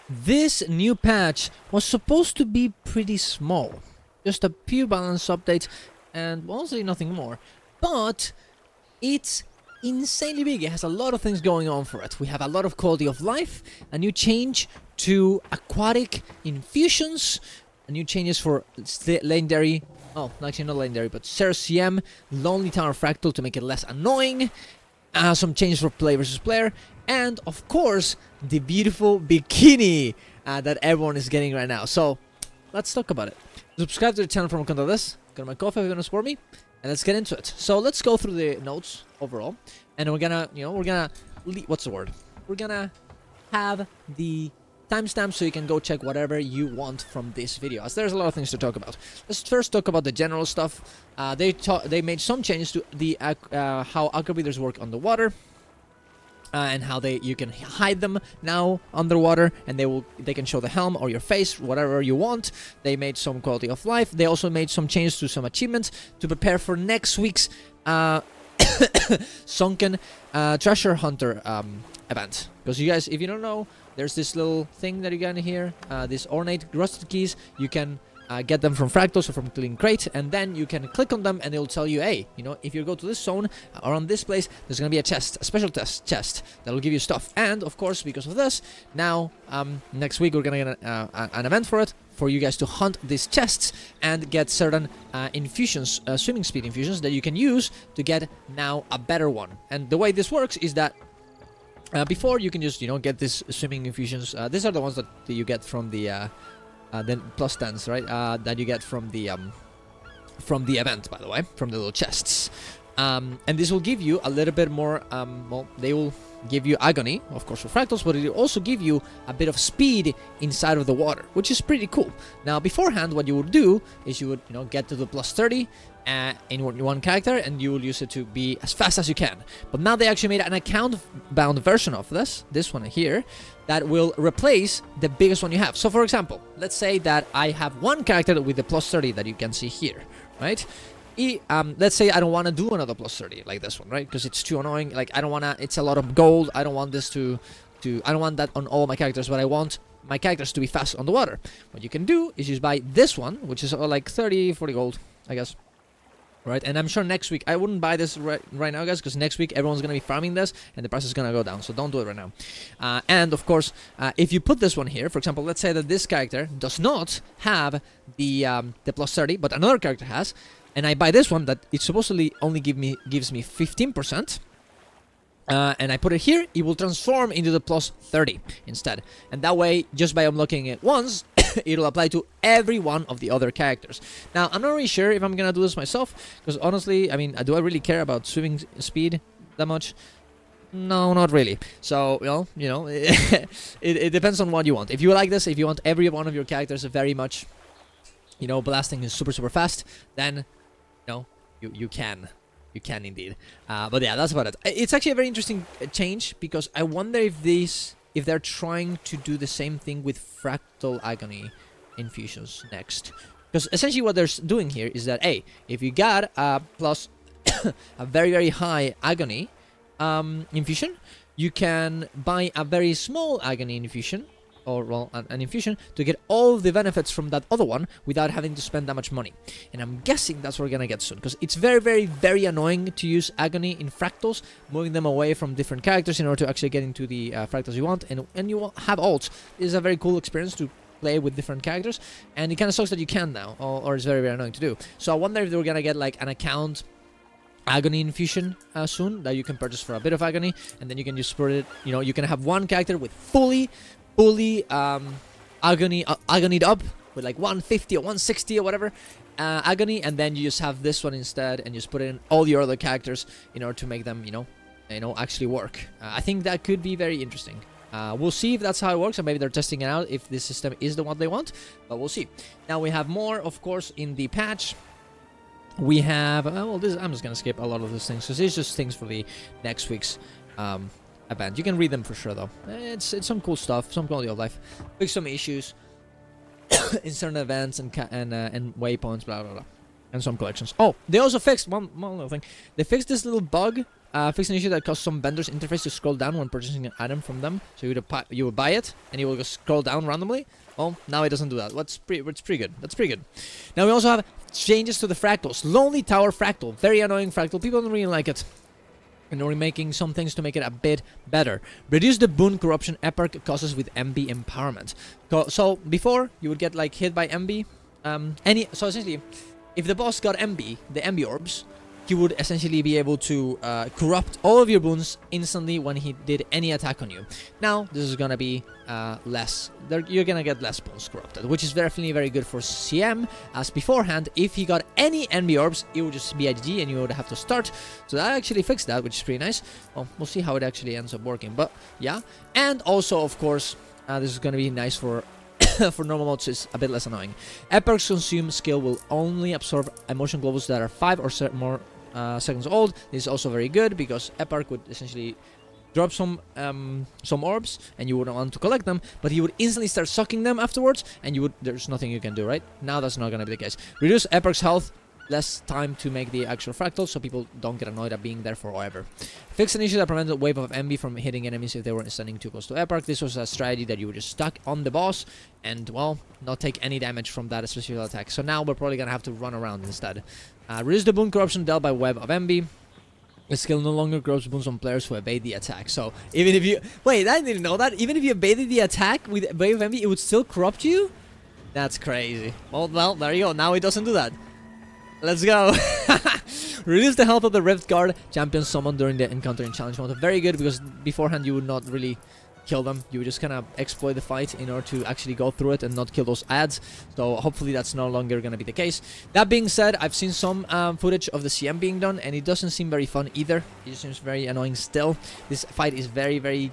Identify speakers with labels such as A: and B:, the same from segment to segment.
A: This new patch was supposed to be pretty small. Just a few balance updates and mostly nothing more. But it's insanely big. It has a lot of things going on for it. We have a lot of quality of life, a new change to aquatic infusions, a new changes for legendary, oh, actually not legendary, but Cerus Cm Lonely Tower Fractal to make it less annoying, some changes for player versus player, and of course, the beautiful bikini that everyone is getting right now. So, let's talk about it. Subscribe to the channel for more content like this. Go to my coffee if you want to support me. And let's get into it. So, let's go through the notes overall. And we're gonna, what's the word? We're gonna have the timestamp so you can go check whatever you want from this video, as there's a lot of things to talk about. Let's first talk about the general stuff. They made some changes to the how aqua breathers work underwater. And how you can hide them now underwater, and they can show the helm or your face, whatever you want. They made some quality of life. They also made some changes to some achievements to prepare for next week's Sunken treasure hunter event. Because you guys, if you don't know, there's this little thing that you got in here, these ornate rusted keys. You can get them from Fractals or from Clean Crate, and then you can click on them and it'll tell you, hey, if you go to this zone or on this place, there's gonna be a chest, a special chest that'll give you stuff. And of course, because of this, now next week we're gonna get an event for it, for you guys to hunt these chests and get certain infusions, swimming speed infusions that you can use to get now a better one. And the way this works is that before you can just get these swimming infusions. These are the ones that you get from the then plus 10s, right? That you get from the event, by the way, from the little chests. And this will give you a little bit more, well, they will give you agony, of course, for fractals, but it will also give you a bit of speed inside of the water, which is pretty cool. Now, beforehand, what you would do is you would, get to the plus 30 in one character, and you will use it to be as fast as you can. But now they actually made an account-bound version of this one here, that will replace the biggest one you have. So, for example, let's say that I have one character with the plus 30 that you can see here, right? Let's say I don't want to do another plus 30 like this one, right? Because it's too annoying. Like, I don't want to, it's a lot of gold. I don't want this I don't want that on all my characters, but I want my characters to be fast on the water. What you can do is just buy this one, which is like 30, 40 gold, I guess. Right, and I'm sure next week, I wouldn't buy this right now, guys, because next week everyone's going to be farming this, and the price is going to go down, so don't do it right now. And, of course, if you put this one here, for example, let's say that this character does not have the plus 30, but another character has, and I buy this one that it supposedly only gives me 15%, and I put it here, it will transform into the plus 30 instead. And that way, just by unlocking it once, it'll apply to every one of the other characters. Now, I'm not really sure if I'm gonna do this myself, because honestly, I mean, do I really care about swimming speed that much? No, not really. So, well, it depends on what you want. If you like this, if you want every one of your characters very much, blasting is super, super fast, then, you can. You can indeed. But yeah, that's about it. It's actually a very interesting change, because I wonder if they're trying to do the same thing with fractal agony infusions next. Because essentially what they're doing here is that, hey, if you got a plus a very, very high agony infusion, you can buy a very small agony infusion, or, well, an infusion, to get all the benefits from that other one without having to spend that much money. And I'm guessing that's what we're gonna get soon, because it's very, very, very annoying to use agony in fractals, moving them away from different characters in order to actually get into the fractals you want, and you have ults. It is a very cool experience to play with different characters, and it kind of sucks that you can now, or it's very, very annoying to do. So I wonder if we're gonna get like an account agony infusion soon, that you can purchase for a bit of agony, and then you can just spread it. You can have one character with fully agonied up with like 150 or 160 or whatever agony, and then you just have this one instead, and just put in all your other characters in order to make them actually work. I think that could be very interesting. We'll see if that's how it works, and maybe they're testing it out if this system is the one they want, but we'll see. Now we have more, of course, in the patch. We have well, I'm just gonna skip a lot of these things, because it's just things for the next week's event. You can read them for sure, though. It's some cool stuff, some quality of life, fix some issues in certain events and waypoints, blah blah blah, and some collections. Oh, they also fixed one little thing. They fixed this little bug fix an issue that caused some vendors' interface to scroll down when purchasing an item from them. So you would buy it, and you will just scroll down randomly. Well, now it doesn't do that. It's pretty good. That's pretty good. Now we also have changes to the fractals. Lonely Tower Fractal. Very annoying fractal. People don't really like it. And we're making some things to make it a bit better. Reduce the boon corruption epoch causes with MB empowerment. So before, you would get like hit by MB. So essentially, if the boss got MB, the MB orbs, he would essentially be able to corrupt all of your boons instantly when he did any attack on you. Now, this is gonna be less. You're gonna get less boons corrupted, which is definitely very good for CM, as beforehand, if he got any MB orbs, it would just be IGG and you would have to start. So that actually fixed that, which is pretty nice. Well, we'll see how it actually ends up working, but yeah. And also, of course, this is gonna be nice for for normal modes, is a bit less annoying. Epoch's consume skill will only absorb emotion globals that are 5 or more seconds old. This is also very good because Epoch would essentially drop some orbs and you wouldn't want to collect them, but he would instantly start sucking them afterwards, and there's nothing you can do, right? Now that's not gonna be the case. Reduce Epoch's health, less time to make the actual fractal, so people don't get annoyed at being there forever. Fix an issue that prevented a wave of MB from hitting enemies if they were standing too close to Epoch. This was a strategy that you were just stuck on the boss and, well, not take any damage from that special attack. So now we're probably gonna have to run around instead. Reduce the boon corruption dealt by web of MB. The skill no longer corrupts boons on players who evade the attack. So even if you... Wait, I didn't know that. Even if you evaded the attack with wave of MB, it would still corrupt you? That's crazy. Well, there you go. Now it doesn't do that. Let's go. Reduce the health of the Rift Guard champion summoned during the encounter in challenge mode. Very good, because beforehand you would not really kill them. You would just kind of exploit the fight in order to actually go through it and not kill those ads. So hopefully that's no longer going to be the case. That being said, I've seen some footage of the CM being done, and it doesn't seem very fun either. It just seems very annoying still. This fight is very, very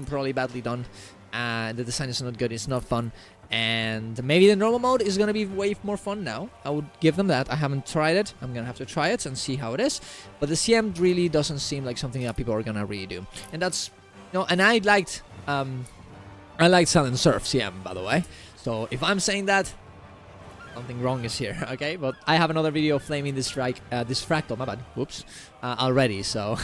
A: probably badly done. The design is not good. It's not fun. And maybe the normal mode is going to be way more fun now. I would give them that. I haven't tried it. I'm going to have to try it and see how it is. But the CM really doesn't seem like something that people are going to really do. And that's, you know, and I liked Silent Surf CM, by the way. So if I'm saying that, something wrong is here, okay? But I have another video flaming this fractal, my bad, whoops, already, so...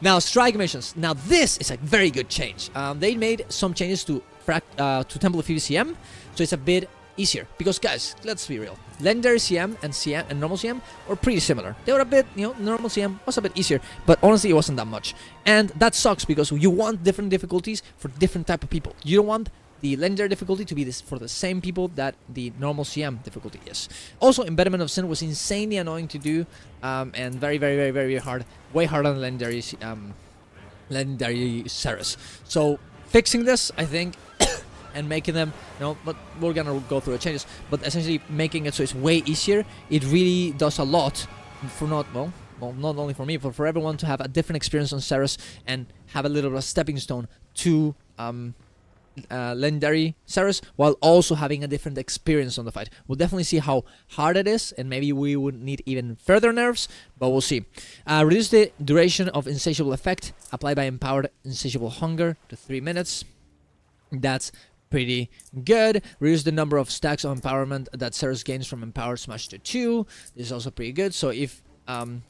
A: Now, strike missions. Now, this is a very good change. They made some changes to Temple of PVCM, so it's a bit easier. Because, guys, let's be real. Legendary CM and normal CM were pretty similar. They were a bit, you know, normal CM was a bit easier, but honestly, it wasn't that much. And that sucks because you want different difficulties for different type of people. You don't want the legendary difficulty to be for the same people that the normal CM difficulty is. Also, Embedment of Sin was insanely annoying to do, and very, very, very, very hard. Way harder than legendary Cerus. So fixing this, I think, and making them, you know, but we're gonna go through the changes. But essentially making it so it's way easier. It really does a lot for not only for me, but for everyone to have a different experience on Cerus and have a little bit of stepping stone to legendary Cerus, while also having a different experience on the fight. We'll definitely see how hard it is, and maybe we would need even further nerfs, but we'll see. Reduce the duration of Insatiable Effect applied by Empowered Insatiable Hunger to 3 minutes. That's pretty good. Reduce the number of stacks of empowerment that Cerus gains from Empowered Smash to 2. This is also pretty good. So if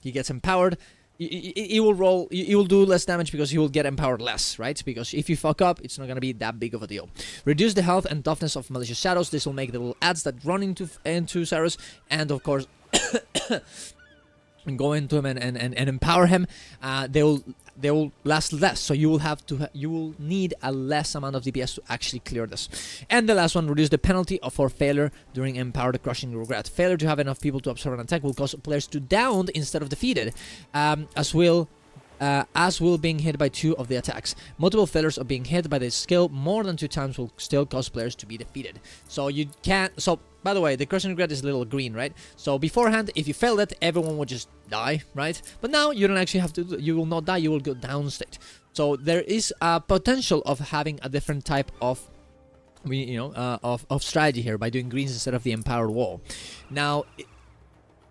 A: he gets empowered, it will do less damage because he will get empowered less, right? Because if you fuck up, it's not going to be that big of a deal. Reduce the health and toughness of Malicious Shadows. This will make the little ads that run into Cerus, and of course go into him and empower him. They will last less, so you will need a less amount of DPS to actually clear this. And the last one, reduce the penalty for failure during Empowered Crushing Regret. Failure to have enough people to absorb an attack will cause players to downed instead of defeated, as will being hit by 2 of the attacks. Multiple failures of being hit by the skill more than 2 times will still cause players to be defeated. So you can't... So, by the way, the Crushing Regret is a little green, right? So beforehand, if you failed it, everyone would just die, right? But now you don't actually have to... You will not die, you will go down state. So there is a potential of having a different type of... of strategy here by doing greens instead of the Empowered Wall. Now...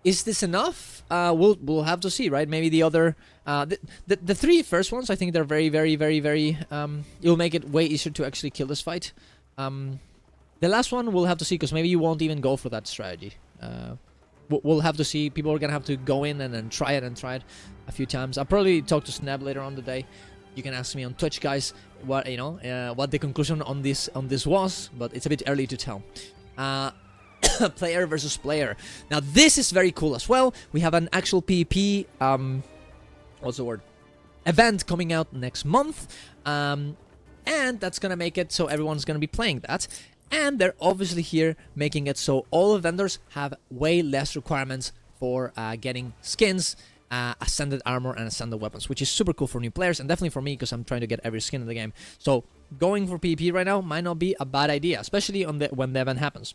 A: Is this enough? We'll have to see, right? Maybe the other... the 3 first ones, I think they're very, very, very, very... it'll make it way easier to actually kill this fight. The last one, we'll have to see, because maybe you won't even go for that strategy. we'll have to see. People are gonna have to go in and then try it a few times. I'll probably talk to Snap later on the day. You can ask me on Twitch, guys, what what the conclusion on this was, but it's a bit early to tell. Player versus player. Now this is very cool as well. We have an actual PvP what's the word? Event coming out next month, and that's gonna make it so everyone's gonna be playing that. And they're obviously here making it so all the vendors have way less requirements for getting skins, ascended armor, and ascended weapons, which is super cool for new players, and definitely for me, because I'm trying to get every skin in the game. So going for PvP right now might not be a bad idea, especially on when the event happens.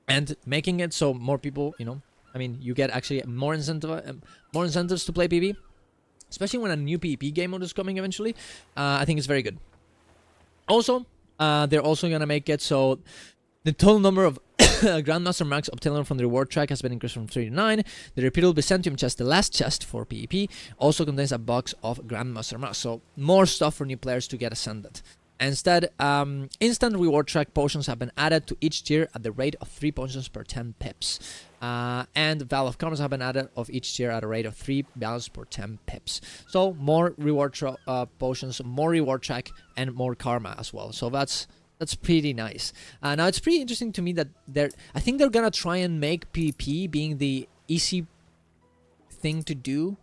A: And making it so more people, I mean, you get actually more incentives to play PvP, especially when a new PvP game mode is coming eventually. I think it's very good. Also, they're also gonna make it so the total number of Grandmaster marks obtained from the reward track has been increased from 3 to 9. The repeatable Byzantium chest, the last chest for PvP, also contains a box of Grandmaster marks. So more stuff for new players to get ascended. Instead, instant reward track potions have been added to each tier at the rate of 3 potions per 10 pips. And Valve of Commerce have been added of each tier at a rate of 3 balls per 10 pips. So more reward potions, more reward track, and more karma as well. So that's pretty nice. Now it's pretty interesting to me that I think they're gonna try and make PvP being the easy thing to do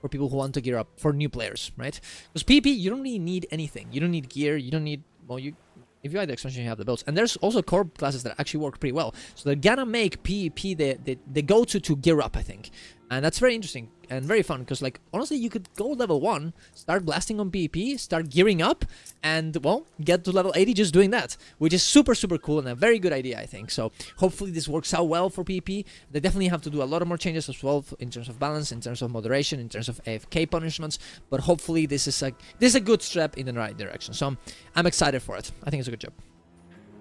A: for people who want to gear up, for new players, right? Because PvP, you don't really need anything. You don't need gear. You don't need, well, if you have the expansion, you have the builds. And there's also core classes that actually work pretty well. So they're gonna make PvP the go-to to gear up, I think. And that's very interesting and very fun, because, like, honestly, you could go level 1, start blasting on PvP, start gearing up, and, well, get to level 80 just doing that, which is super, super cool and a very good idea, I think. So hopefully this works out well for PvP. They definitely have to do a lot of more changes as well in terms of balance, in terms of moderation, in terms of AFK punishments, but hopefully this is a good step in the right direction. So I'm excited for it. I think it's a good job.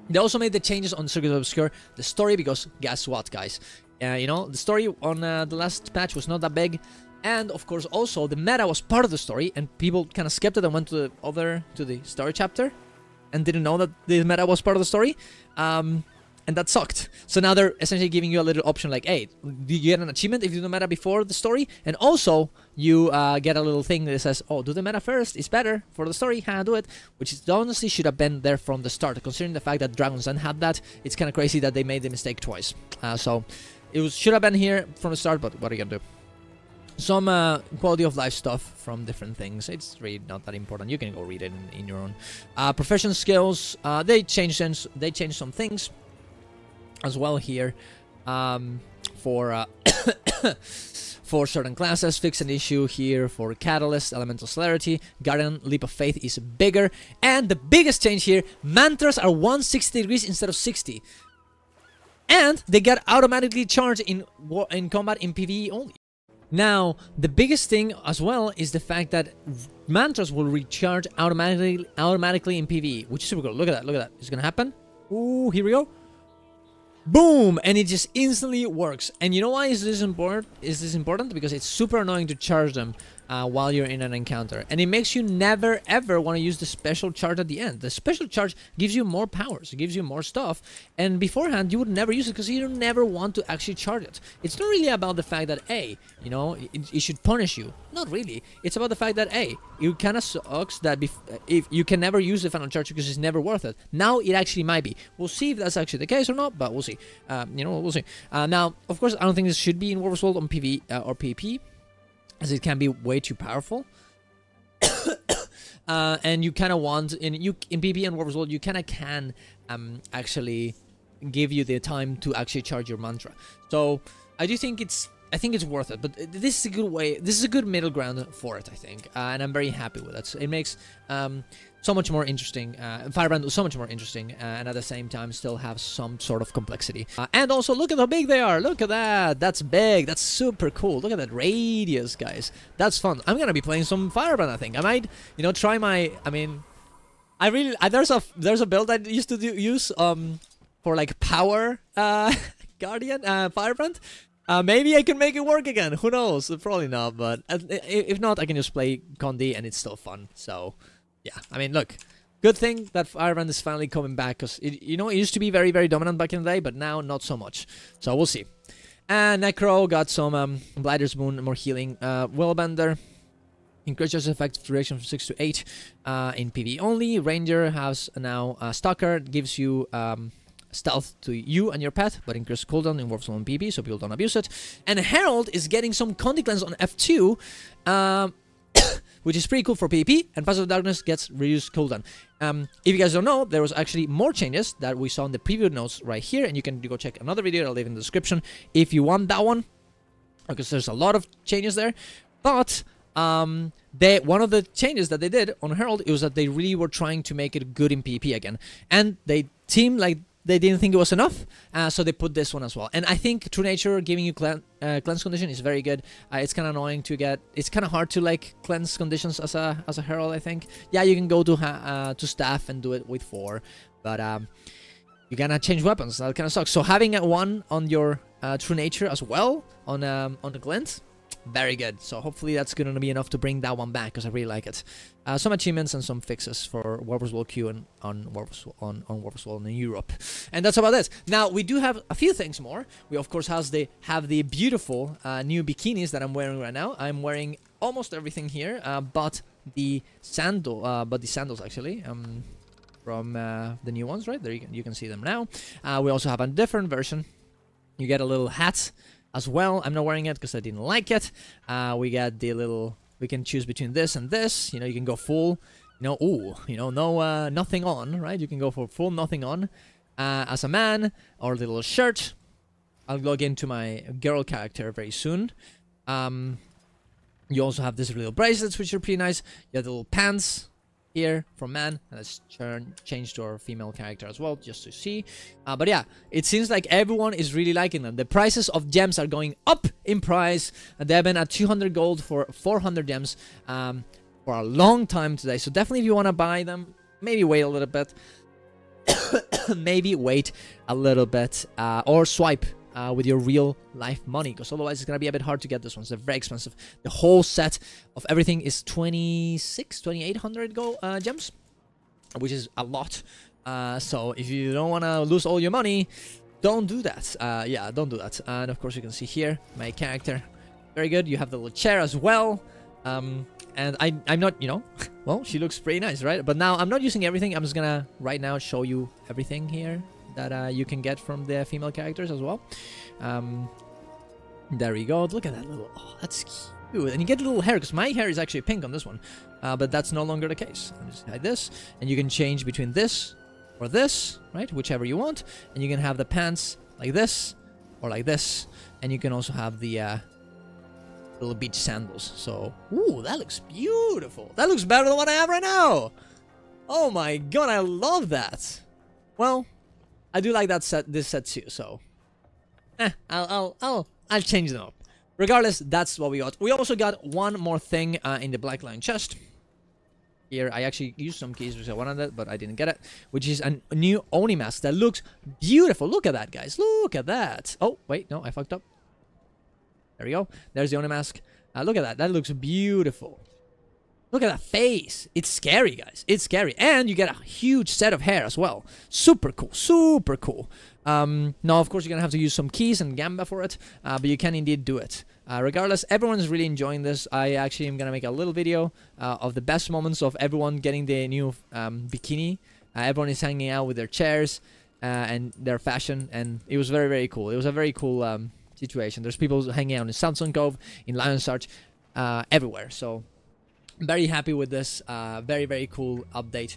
A: They also made the changes on Circuit of Obscure, the story, because guess what, guys? The story on the last patch was not that big, and of course also the meta was part of the story, and people kind of skipped it and went to the story chapter, and didn't know that the meta was part of the story, and that sucked. So now they're essentially giving you a little option like, hey, do you get an achievement if you do the meta before the story? And also, you get a little thing that says, oh, do the meta first, it's better for the story, do it. Which is, honestly should have been there from the start. Considering the fact that Dragon's Den had that, it's kind of crazy that they made the mistake twice. So, it should have been here from the start, but what are you gonna do? Some quality of life stuff from different things. It's really not that important. You can go read it in your own. Profession skills, they changed some things as well here for for certain classes. Fix an issue here for Catalyst, Elemental Celerity. Guardian Leap of Faith is bigger, and the biggest change here, mantras are 160 degrees instead of 60, and they get automatically charged in combat in PvE only. Now, the biggest thing as well is the fact that mantras will recharge automatically in PvE, which is super cool. Look at that, look at that. It's gonna happen. Ooh, here we go. Boom! And it just instantly works. And you know why is this important? Because it's super annoying to charge them while you're in an encounter. And it makes you never ever want to use the special charge at the end. The special charge gives you more powers, it gives you more stuff. And beforehand, you would never use it because you don't never want to actually charge it. It's not really about the fact that, hey, it should punish you. Not really. It's about the fact that, hey, it kind of sucks that if you can never use the final charge because it's never worth it. Now it actually might be. We'll see if that's actually the case or not, but we'll see. We'll see. Now, of course, I don't think this should be in Warver's World on PvE or PvP, as it can be way too powerful. And you kind of want in PvP and Warver's World, you kind of can actually give you the time to actually charge your mantra. So I think it's worth it, but this is a good way. This is a good middle ground for it, I think, and I'm very happy with it. So it makes so much more interesting. Firebrand was so much more interesting, and at the same time still have some sort of complexity. And also, look at how big they are. Look at that. That's big. That's super cool. Look at that radius, guys. That's fun. I'm gonna be playing some Firebrand. I think I might, try my. I mean, I really there's a build I used to use for like power Guardian Firebrand. Maybe I can make it work again. Who knows? Probably not, but if not, I can just play Condi and it's still fun. So, yeah. I mean, look. Good thing that Firebrand is finally coming back, because it used to be very, very dominant back in the day, but now not so much. So we'll see. And Necro got some Blighter's Boon, more healing. Willbender increases effective duration from 6 to 8 in PvE only. Ranger has now Stalker, gives you stealth to you and your pet, but increases cooldown in Warp's One PvP, so people don't abuse it. And Herald is getting some Conti Cleanse on F2, which is pretty cool for PvP, and Pass of Darkness gets reduced cooldown. If you guys don't know, there was actually more changes that we saw in the preview notes right here, and you can go check another video, I'll leave in the description if you want that one, because there's a lot of changes there. But one of the changes that they did on Herald, it was that they really were trying to make it good in PvP again, and they seemed like they didn't think it was enough, so they put this one as well. And I think True Nature giving you cleanse condition is very good. It's kind of annoying to get. It's kind of hard to like cleanse conditions as a Herald, I think. Yeah, you can go to staff and do it with 4, but you gotta change weapons. That kind of sucks. So having one on your True Nature as well on the glint, very good. So hopefully that's going to be enough to bring that one back, because I really like it. Some achievements and some fixes for Warp's Wall Q and on Warp's Wall in Europe. And that's about it. Now we do have a few things more. We of course have the beautiful new bikinis that I'm wearing right now. I'm wearing almost everything here, but the sandals actually. From the new ones, right there, you can see them now. We also have a different version. You get a little hat as well. I'm not wearing it because I didn't like it. We got the little, we can choose between this and this. You know, you can go full, no nothing on, right? You can go for full nothing on as a man, or the little shirt. I'll log into my girl character very soon. You also have these little bracelets, which are pretty nice. You have the little pants here from man, and let's change to our female character as well, just to see. But yeah, it seems like everyone is really liking them. The prices of gems are going up in price, and they've been at 200 gold for 400 gems for a long time today. So definitely, if you want to buy them, maybe wait a little bit. Maybe wait a little bit, or swipe with your real life money, because otherwise it's gonna be a bit hard to get this ones. They're very expensive. The whole set of everything is 2,800 gold gems, which is a lot. So if you don't want to lose all your money, don't do that. Yeah, don't do that. And of course you can see here my character, very good. You have the little chair as well. And I'm not, well, she looks pretty nice, right? But now I'm not using everything. I'm just gonna right now show you everything here that you can get from the female characters as well. There we go. Look at that little, oh, that's cute. And you get a little hair, because my hair is actually pink on this one, but that's no longer the case. I'm just hide this, and you can change between this or this, right? Whichever you want. And you can have the pants like this or like this, and you can also have the little beach sandals. So, ooh, that looks beautiful. That looks better than what I have right now. Oh my god, I love that. Well, I do like that this set too, so I'll change them up. Regardless, that's what we got. We also got one more thing in the Black Lion chest. Here, I actually used some keys because I wanted it, but I didn't get it. Which is a new Oni mask that looks beautiful. Look at that, guys. Look at that. Oh, wait, no, I fucked up. There we go. There's the Oni mask. Look at that. That looks beautiful. Look at that face. It's scary, guys. It's scary. And you get a huge set of hair as well. Super cool. Super cool. Now, of course, you're going to have to use some keys and Gamba for it. But you can indeed do it. Regardless, everyone's really enjoying this. I actually am going to make a little video of the best moments of everyone getting the new bikini. Everyone is hanging out with their chairs and their fashion. And it was very, very cool. It was a very cool situation. There's people hanging out in Sunken Cove, in Lion's Arch, everywhere. So very happy with this. Very, very cool update.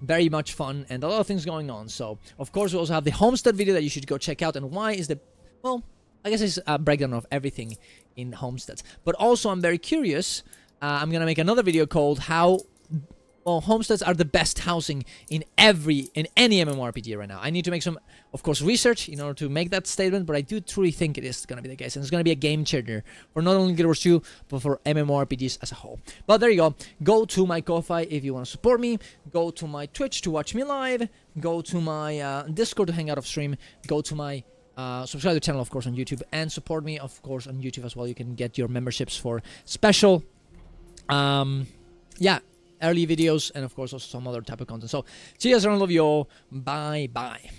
A: Very much fun and a lot of things going on. So, of course, we also have the Homestead video that you should go check out. And why is the... Well, I guess it's a breakdown of everything in Homesteads. But also, I'm very curious. I'm going to make another video called how... Well, homesteads are the best housing in any MMORPG right now. I need to make some, of course, research in order to make that statement, but I do truly think it is going to be the case, and it's going to be a game changer for not only Guild Wars 2, but for MMORPGs as a whole. But there you go. Go to my Ko-Fi if you want to support me. Go to my Twitch to watch me live. Go to my Discord to hang out off stream. Go to my subscribe to the channel, of course, on YouTube, and support me, of course, on YouTube as well. You can get your memberships for special, yeah, early videos, and of course also some other type of content. So see you guys around. Love you all. Bye bye.